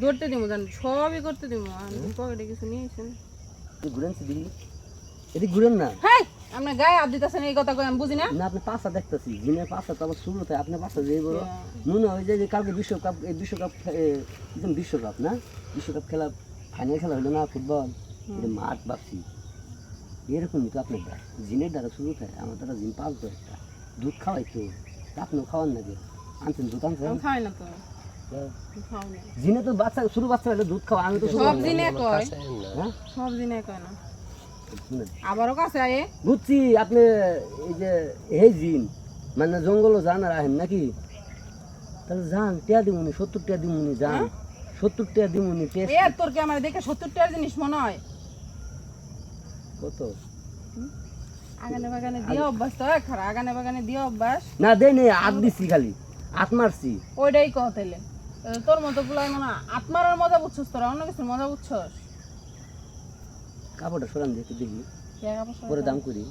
ধরতে দিব জান সবই করতে দিব পকেটে কিছু নিয়েছেন ঘুরেন দিদি এদিকে ঘুরেন না হ্যাঁ আপনার গায়ে হাত দিতেছেন এই কথা কই আমি বুঝি না না আপনি পাশা দেখতেছি জিনের পাশা তো আবার শুরুতে আপনি পাশা দিয়ে বড় মনে হয় যে কালকে বিশ্বকাপ এই বিশ্বকাপ একদম বিশ্বকাপ না বিশ্বকাপ খেলা ফাইনাল খেলা হলো না ফুটবল এটা মাঠ ভাবছি এরকমই তো আপনার জিনের দ্বারা শুরু থাকে আমার দ্বারা জিন পালতো একটা দুধ খাওয়াই তো আপনিও খাওয়ান নাকি আনছেন দুধ আনছেন খাই না তো জিনে তো বাচ্চা শুরু বাচ্চা হলে দুধ খাওয়া আমি তো সব দিনে কয় সব দিনে কয় না আবারও কাছে আয়ে বুঝছি আপনি এই যে এই জিন মানে জঙ্গলও যান আর আহেন নাকি তাহলে যান টিয়া দিমুনি 70 টিয়া দিমুনি যান 70 টিয়া দিমুনি এ তোর কি আমার দেখে 70 টাকার জিনিস মনে হয় কত আগানে বাগানে দিয়ে অভ্যাস তো খারাপ আগানে বাগানে দিয়ে অভ্যাস না দেই নেই হাত দিছি খালি হাত মারছি ওইটাই কহতেলে তোর মতো গুলাই মনে আত্মার মজা বুঝছস তোরা অন্য কিছুর মজা বুঝছস কাপড়টা সরান দেখতে দেখি পরে দাম করি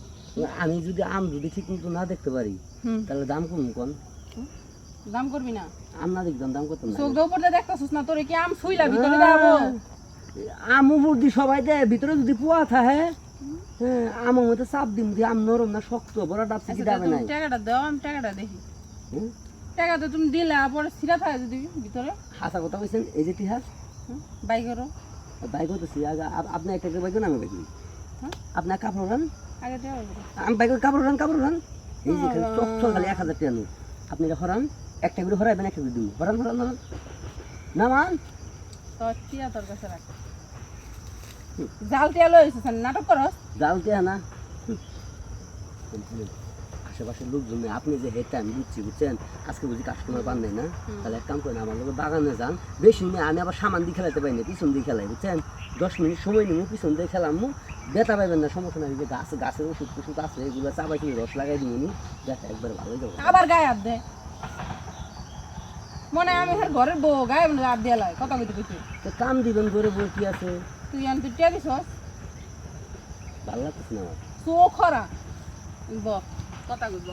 আমি যদি আম যদি ঠিক মতো না দেখতে পারি তাহলে দাম কম কোন দাম করবি না আম না দেখতাম দাম করতাম না চোখ দিয়ে উপরে দেখতাছস না তোরে কি আম ফুইলা ভিতরে দাও আম বুদ্ধি সবাই দেয় ভিতরে যদি পোয়া থাকে হ্যাঁ আমার মধ্যে চাপ দিম দিয়ে আম নরম না শক্ত বড় ডাবছে কি দাবে নাই টাকাটা দাও আমি টাকাটা দেখি টাকা তো তুমি দিলা পরে সিরা থাকে যদি ভিতরে হাসা কথা কইছেন এই যে ইতিহাস বাই করো বাই করতেছি আপনি একটা করে বাই করেন আমি বাই করি আপনার কাপড় রান আগে দাও আমি বাই করে কাপড় রান এই যে চকচক খালি 1000 টাকা নো আপনি এটা হরান একটা করে হরাইবেন একটা করে দিন হরান না মান তো টিয়া তোর কাছে রাখ জাল টিয়া লইছিস নাটক করস জাল টিয়া না আশেপাশের লোকজন আপনি যে হেঁটে আমি বুঝছেন আজকে বুঝি কাস্টমার পান নাই না তাহলে এক কাম করেন আমার লোক বাগানে যান বেশি নিয়ে আমি আবার সামান দিয়ে খেলাতে পারি না পিছন দিয়ে খেলাই বুঝছেন 10 মিনিট সময় নিবো পিছন দিয়ে খেলামু ব্যথা পাইবেন না সমস্যা নাই যে গাছের ওষুধ আছে এগুলো চাবাই কিনে রস লাগাই দিবনি ব্যথা একবার ভালো যাবো আবার গায়ে হাত দে মনে আমি ঘরের বউ গায়ে হাত দিয়ে লাই কথা কইতে কইতে তো কাম দিবেন করে বউ কি আছে তুই আনতে টিয়া দিছস ভালো লাগতেছে না আমার চোখ খরা কথা কইব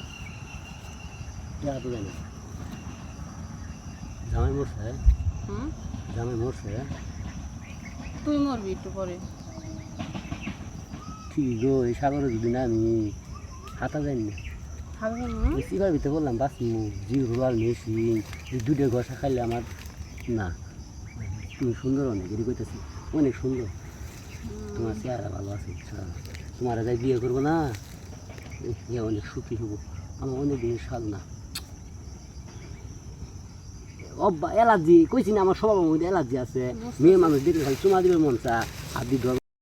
টিয়া তো জানি জামাই মরছে জামাই মরছে তুই মরবি একটু পরে ঠিক গো এই সাগরে যদি না আমি হাতা যাইনি সিগার ভিতরে বললাম বাস জিরোয়াল মেশিন এই দুটো ঘষা খাইলে আমার না তুমি সুন্দর অনেক এটি কইতেছি অনেক সুন্দর তোমার চেহারা ভালো আছে তোমার যাই বিয়ে করবো না অনেক সুখী হবো আমার অনেক দিনের সাল না অ্যালার্জি কইছি না আমার স্বভাবের মধ্যে অ্যালার্জি আছে মেয়ে মানুষ দেখলে খালি চুমা দিবে মন চা আর